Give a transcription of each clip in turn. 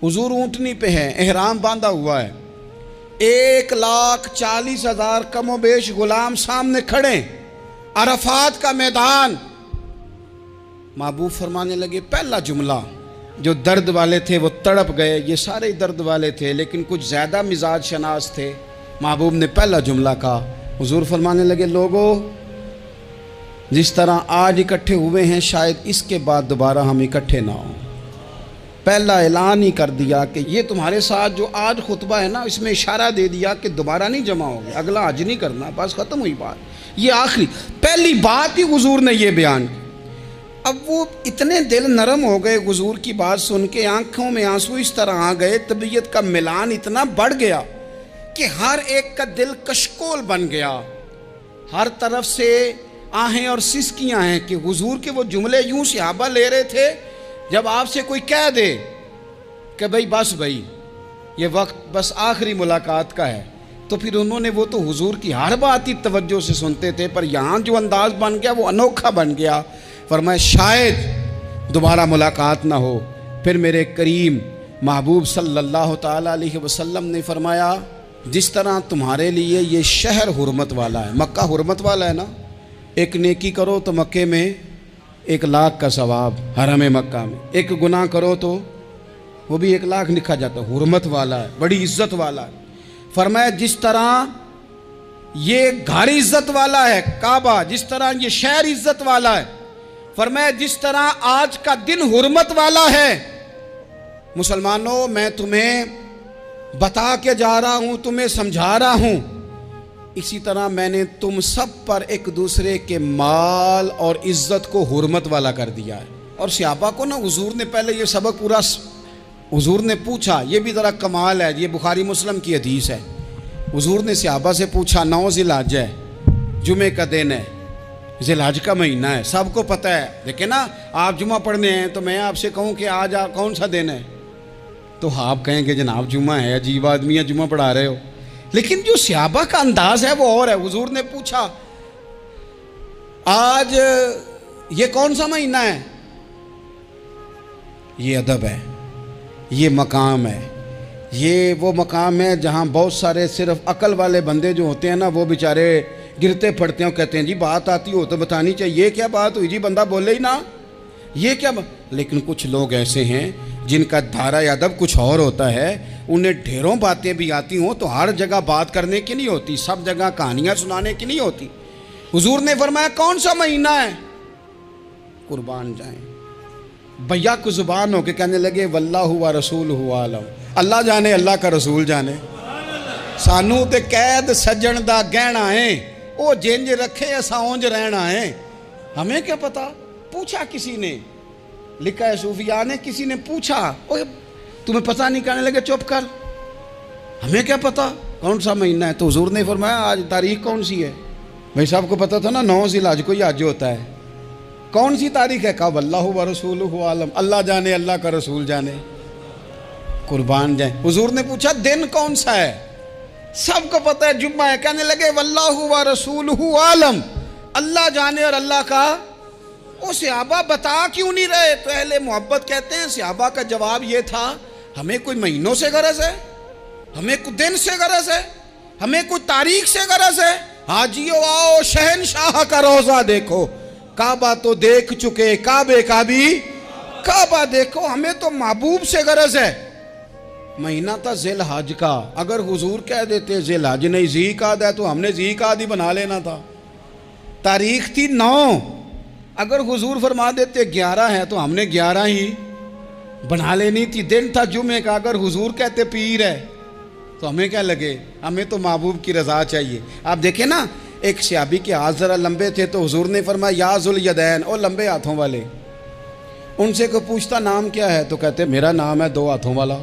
हुजूर ऊँटनी पे है, एहराम बांधा हुआ है, 1,40,000 कमोबेश गुलाम सामने खड़े, अरफात का मैदान। महबूब फरमाने लगे, पहला जुमला, जो दर्द वाले थे वो तड़प गए, ये सारे दर्द वाले थे लेकिन कुछ ज़्यादा मिजाज शनास थे। महबूब ने पहला जुमला कहा, हुजूर फरमाने लगे, लोगों जिस तरह आज इकट्ठे हुए हैं शायद इसके बाद दोबारा हम इकट्ठे ना हों। पहला ऐलान ही कर दिया कि ये तुम्हारे साथ जो आज खुतबा है ना, इसमें इशारा दे दिया कि दोबारा नहीं जमा होगे, अगला हज नहीं करना, बस ख़त्म हुई बात। ये आखिरी पहली बात ही हुजूर ने ये बयान की। अब वो इतने दिल नरम हो गए हुजूर की बात सुन के, आंखों में आंसू इस तरह आ गए, तबीयत का मिलान इतना बढ़ गया कि हर एक का दिल कशकोल बन गया। हर तरफ से आहें और सिसकियां हैं कि हुजूर के वो जुमले यूं सहाबा ले रहे थे, जब आपसे कोई कह दे कि भाई बस भाई ये वक्त बस आखिरी मुलाकात का है, तो फिर उन्होंने वो तो हुजूर की हर बात ही तवज्जो से सुनते थे, पर यहाँ जो अंदाज बन गया वो अनोखा बन गया। फरमाया शायद दोबारा मुलाकात ना हो। फिर मेरे करीम महबूब सल्लल्लाहु ताला अलैहि वसल्लम ने फरमाया, जिस तरह तुम्हारे लिए ये शहर हुर्मत वाला है, मक्का हुर्मत वाला है ना, एक नेकी करो तो मक्के में 1,00,000 का सवाब, हरम मक्का में एक गुनाह करो तो वो भी 1,00,000 लिखा जाता है, हुर्मत वाला है, बड़ी इज्जत वाला है। फरमाया जिस तरह ये घर इज्जत वाला है काबा, जिस तरह ये शहर इज्जत वाला है, फरमाया जिस तरह आज का दिन हुर्मत वाला है। मुसलमानों, मैं तुम्हें बता के जा रहा हूं, तुम्हें समझा रहा हूं, इसी तरह मैंने तुम सब पर एक दूसरे के माल और इज्जत को हुर्मत वाला कर दिया है। और सहाबा को ना हुजूर ने पहले ये सबक पूरा हुजूर ने पूछा, ये भी ज़रा कमाल है, ये बुखारी मुस्लिम की हदीस है। हुजूर ने सहाबा से पूछा, 9 ज़िलहज है, जुमे का दिन है, ज़िलहज का महीना है, सबको पता है, लेकिन ना आप जुमा पढ़ने हैं तो मैं आपसे कहूँ कि आज आप कौन सा दिन है, तो आप कहेंगे जनाब जुमा है, अजीब आदमी है, जुमा पढ़ा रहे हो। लेकिन जो सहाबा का अंदाज है वो और है। हुजूर ने पूछा, आज ये कौन सा महीना है? ये अदब है, ये मकाम है, ये वो मकाम है जहाँ बहुत सारे सिर्फ अकल वाले बंदे जो होते हैं ना, वो बेचारे गिरते पड़ते हैं, कहते हैं जी बात आती हो तो बतानी चाहिए, ये क्या बात हुई जी, बंदा बोले ही ना, ये क्या लेकिन कुछ लोग ऐसे हैं जिनका धारा अदब कुछ और होता है, उन्हें ढेरों बातें भी आती हों तो हर जगह बात करने की नहीं होती, सब जगह कहानियाँ सुनाने की नहीं होती। हुजूर ने फरमाया कौन सा महीना है? कुर्बान जाएं, भैया को जुबान हो के कहने लगे, वल्लाहु व रसूलहु आलम, अल्लाह जाने अल्लाह का रसूल जाने। सानू ते कैद सज्जन दा गहना है, वो जिंज रखे असा उंज रहना है, हमें क्या पता। पूछा किसी ने, लिखा है सूफिया ने, किसी ने पूछा, ओए तुम्हें पता नहीं, कहने लगे चुप कर, हमें क्या पता कौन सा महीना है। तो हुजूर ने फरमाया आज तारीख कौन सी है? भाई साहब को पता था ना 9 ज़िलहज को ही हज होता है, कौन सी तारीख है? कहा वल्लाहु व रसूलहु आलम, अल्लाह जाने अल्लाह का रसूल जाने। कुर्बान जाए। हुजूर ने पूछा दिन कौन सा है? सबको पता है जुम्मा है। कहने लगे वल्लाहु व रसूलहु आलम, अल्लाह जाने और अल्लाह का। वो सहाबा बता क्यों नहीं रहे? तो अहले मोहब्बत कहते हैं सहाबा का जवाब ये था, हमें कोई महीनों से गरज है, हमें कोई दिन से गरज है, हमें कोई तारीख से गरज है। हाजियो आओ शहनशाह का रोजा देखो, काबा तो देख चुके, काबे का भी काबा देखो, हमें तो महबूब से गरज है। महीना था ज़िलहज का, अगर हुजूर कह देते ज़िलहज नहीं ज़ीक़ाद है तो हमने ज़ीक़ाद ही बना लेना था। तारीख थी 9, अगर हुजूर फरमा देते 11 है तो हमने 11 ही बना लेनी थी। दिन था जुमे का, अगर हुजूर कहते पीर है तो हमें क्या लगे, हमें तो महबूब की रज़ा चाहिए। आप देखें ना, एक सहाबी के हाथ ज़रा लंबे थे तो हुजूर ने फरमाया या ज़ुल यदैन, और लंबे हाथों वाले। उनसे कोई पूछता नाम क्या है तो कहते मेरा नाम है 2 हाथों वाला।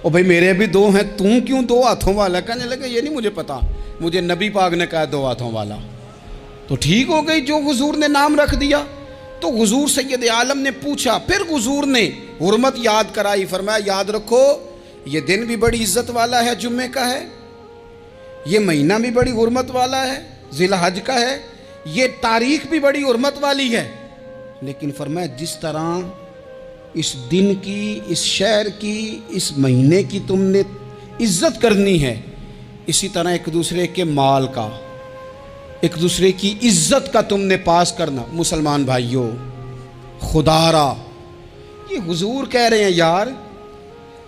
ओ भाई मेरे भी 2 हैं, तू क्यों 2 हाथों वाला? कहने लगे ये नहीं मुझे पता, मुझे नबी पाक ने कहा 2 हाथों वाला। तो ठीक हो गई, जो हुजूर ने नाम रख दिया। तो हुजूर सैयद आलम ने पूछा, फिर हुजूर ने हुर्मत याद कराई, फरमाया याद रखो ये दिन भी बड़ी इज्जत वाला है, जुम्मे का है, ये महीना भी बड़ी हुर्मत वाला है, ज़िलहज का है, ये तारीख भी बड़ी हुर्मत वाली है। लेकिन फरमाया जिस तरह इस दिन की, इस शहर की, इस महीने की तुमने इज्जत करनी है, इसी तरह एक दूसरे के माल का, एक दूसरे की इज्जत का तुमने पास करना। मुसलमान भाइयों, खुदारा ये हुजूर कह रहे हैं यार,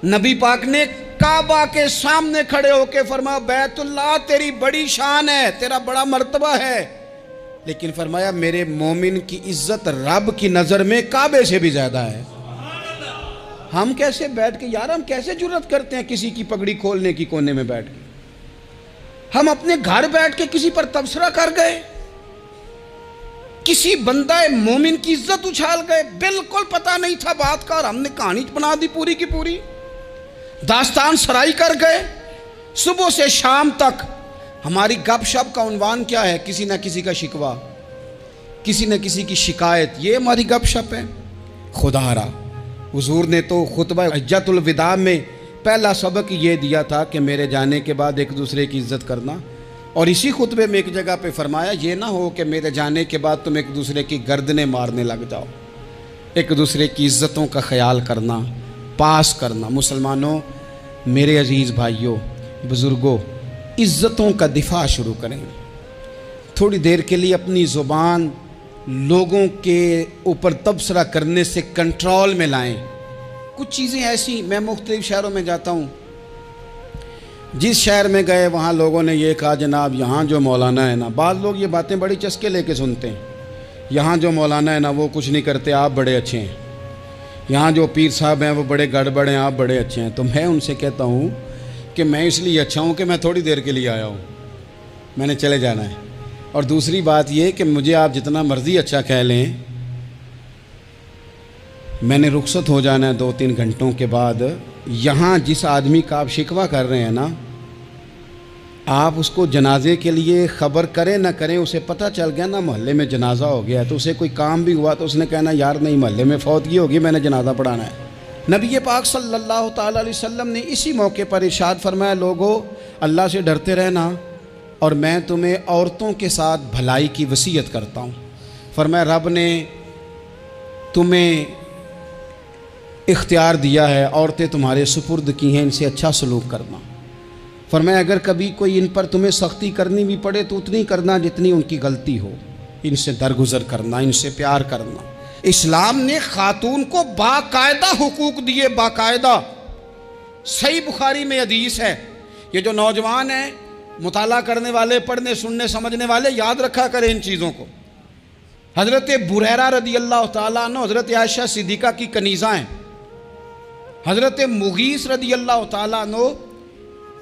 नबी पाक ने काबा के सामने खड़े होकर फरमाया बैतुल्लाह तेरी बड़ी शान है, तेरा बड़ा मर्तबा है, लेकिन फरमाया मेरे मोमिन की इज्जत रब की नज़र में काबे से भी ज़्यादा है। हम कैसे बैठ के यार, हम कैसे जुर्रत करते हैं किसी की पगड़ी खोलने की कोने में बैठ के? हम अपने घर बैठ के किसी पर तबसरा कर गए, किसी बंदा मोमिन की इज्जत उछाल गए, बिल्कुल पता नहीं था बात का और हमने कहानी बना दी पूरी की पूरी, दास्तान सराई कर गए। सुबह से शाम तक हमारी गपशप का उन्वान क्या है? किसी न किसी का शिकवा, किसी न किसी की शिकायत, ये हमारी गपशप है। खुदारा हुजूर ने तो खुतबा हज्जतुल विदा में पहला सबक ये दिया था कि मेरे जाने के बाद एक दूसरे की इज्जत करना, और इसी खुतबे में एक जगह पे फरमाया ये ना हो कि मेरे जाने के बाद तुम एक दूसरे की गर्दनें मारने लग जाओ। एक दूसरे की इज्जतों का ख्याल करना, पास करना। मुसलमानों, मेरे अजीज़ भाइयों, बुज़ुर्गों, इज्जतों का दिफा शुरू करें। थोड़ी देर के लिए अपनी ज़ुबान लोगों के ऊपर तबसरा करने से कंट्रोल में लाएं। कुछ चीज़ें ऐसी, मैं मुख्तलिफ शहरों में जाता हूँ, जिस शहर में गए वहाँ लोगों ने ये कहा जनाब यहाँ जो मौलाना है ना, बाद लोग ये बातें बड़ी चस्के लेके सुनते हैं, यहाँ जो मौलाना है ना वो कुछ नहीं करते, आप बड़े अच्छे हैं, यहाँ जो पीर साहब हैं वो बड़े गड़बड़ हैं, आप बड़े अच्छे हैं। तो मैं उनसे कहता हूँ कि मैं इसलिए अच्छा हूँ कि मैं थोड़ी देर के लिए आया हूँ, मैंने चले जाना है। और दूसरी बात ये कि मुझे आप जितना मर्ज़ी अच्छा कह लें, मैंने रुखसत हो जाना है 2-3 घंटों के बाद। यहाँ जिस आदमी का आप शिकवा कर रहे हैं ना, आप उसको जनाजे के लिए ख़बर करें ना करें, उसे पता चल गया ना मोहल्ले में जनाजा हो गया, तो उसे कोई काम भी हुआ तो उसने कहना यार नहीं मोहल्ले में फौतगी होगी, मैंने जनाजा पढ़ाना है। नबी पाक सल्लल्लाहु ताला अलैहि वसल्लम ने इसी मौके पर इरशाद फरमाया लोगों अल्लाह से डरते रहना और मैं तुम्हें औरतों के साथ भलाई की वसीयत करता हूँ। फरमाया रब ने तुम्हें इख्तियार दिया है, औरतें तुम्हारे सुपुर्द की हैं, इनसे अच्छा सलूक करना। फरमाया अगर कभी कोई इन पर तुम्हें सख्ती करनी भी पड़े तो उतनी करना जितनी उनकी गलती हो, इनसे दरगुजर करना, इनसे प्यार करना। इस्लाम ने खातून को बाकायदा हुकूक दिए, बाकायदा। सही बुखारी में हदीस है, ये जो नौजवान हैं, मुताला करने वाले, पढ़ने सुनने समझने वाले, याद रखा करें इन चीज़ों को। हज़रत बुरैरा रदी अल्लाह ताला अन्हु हज़रत आयशा सिद्दीक़ा की कनीज़ा हैं। हज़रत मुगीस रदी अल्लाह ताला अन्हु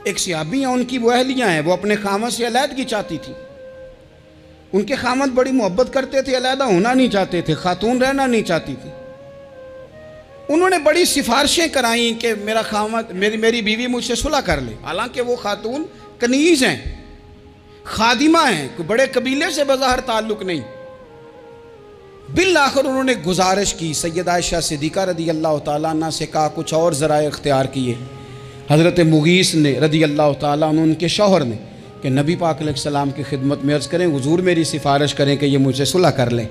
एक सहाबी हैं, उनकी वो अहलियाँ हैं, वो अपने खामद से अलहदगी चाहती थी। उनके खामद बड़ी मोहब्बत करते थे, अलहदा होना नहीं चाहते थे, खातून रहना नहीं चाहती थी। उन्होंने बड़ी सिफारिशें कराई कि मेरा खामद, मेरी बीवी मुझसे सुलह कर ले। हालांकि वो खातून कनीज़ हैं, खादिमा हैं, कोई बड़े कबीले से बज़ाहिर ताल्लुक़ नहीं। बिल आखिर उन्होंने गुजारिश की, सैयदा आयशा सिद्दीक़ा रदी अल्लाह ताला अन्हा से कहा, कुछ और ज़राए इख्तियार किए। हज़रत मुगीस ने रदी अल्लाह ताला अन्हु, उनके शौहर ने, कि नबी पाक अलैहिस्सलाम की खिदमत में अर्ज़ करें हुजूर मेरी सिफारिश करें कि ये मुझसे सुलह कर लें।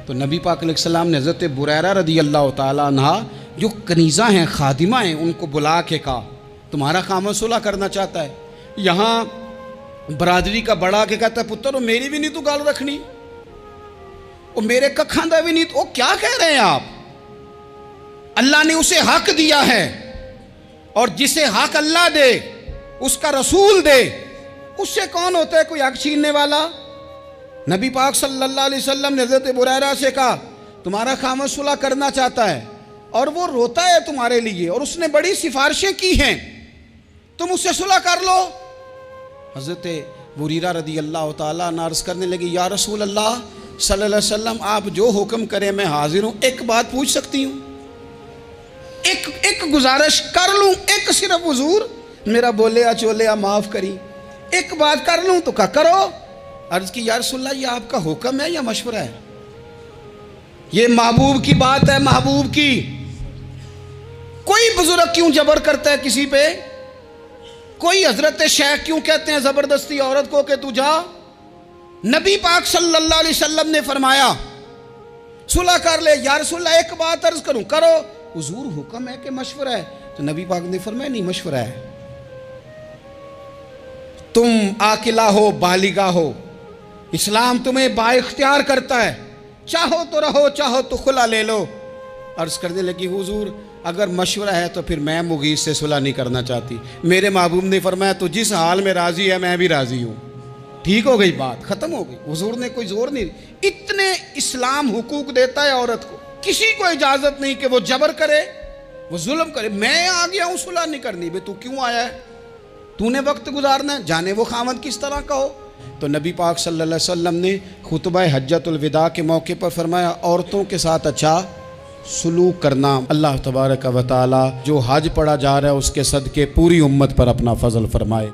तो नबी पाक अलैहिस्सलाम ने हज़रत बुरैरा रदी अल्लाह ताला अन्हा जो कनीज़ा हैं, खादिमा हैं, उनको बुला के कहा तुम्हारा खामद सुलह करना चाहता है। यहाँ बरादरी का बड़ा के कहता है पुत्र मेरी भी नहीं तू गल रखनी, और मेरे कखा दा भी नहीं, तो क्या कह रहे हैं आप? अल्लाह ने उसे हक दिया है, और जिसे हक अल्लाह दे उसका रसूल दे, उससे कौन होता है कोई हक छीनने वाला? नबी पाक सल्लल्लाहु अलैहि वसल्लम ने हज़रत बुरैरा से कहा तुम्हारा खामद सुलह करना चाहता है और वो रोता है तुम्हारे लिए, और उसने बड़ी सिफारिशें की हैं, तुम उससे सुलह कर लो। हज़रत बुरीरा रदी अल्लाह ताला अन्हा अर्ज़ करने लगी या रसूल अल्लाह सल्लल्लाहु अलैहि वसल्लम आप जो हुक्म करें मैं हाजिर हूँ, एक बात पूछ सकती हूँ? एक गुजारिश कर लूँ, एक सिर्फ हुजूर मेरा बोले चोले माफ़ करी, एक बात कर लूँ? तो क्या करो? अर्ज़ की या रसूल अल्लाह ये आपका हुक्म है या मशवरा है? ये महबूब की बात है, महबूब की। कोई बुजुर्ग क्यों जबर करता है किसी पे? कोई हजरत शेख क्यों कहते हैं ज़बरदस्ती औरत को कि तू जा? नबी पाक सल्लल्लाहु अलैहि वसल्लम ने फरमाया सुलह कर ले। या रसूल अल्लाह एक बात अर्ज करूं, करो? हुजूर हुक्म है कि मशवरा है? तो नबी पाक ने फरमाया नहीं, मशवरा है। तुम आकिला हो, बालिगा हो, इस्लाम तुम्हें बाइख्तियार करता है, चाहो तो रहो, चाहो तो खुला ले लो। अर्ज़ करने लगी हुजूर अगर मशवरा है तो फिर मैं मुगीस से सुलह नहीं करना चाहती। मेरे महबूब ने फरमाया तो जिस हाल में राज़ी है मैं भी राज़ी हूँ। ठीक हो गई बात, ख़त्म हो गई। हुजूर ने कोई जोर नहीं, इतने इस्लाम हुकूक देता है औरत को, किसी को इजाज़त नहीं कि वो जबर करे, वो जुल्म करे। मैं आ गया हूँ सुलह नहीं करनी, बे तू क्यों आया है, तूने वक्त गुजारना है, जाने वो खामद किस तरह का हो। तो नबी पाक सल्लल्लाहु अलैहि वसल्लम ने खुतबा हज्जतुल विदा के मौके पर फरमाया औरतों के साथ अच्छा सुलूक करना। अल्लाह तबारक व तआला जो हज पढ़ा जा रहा है उसके सदके पूरी उम्मत पर अपना फजल फरमाए।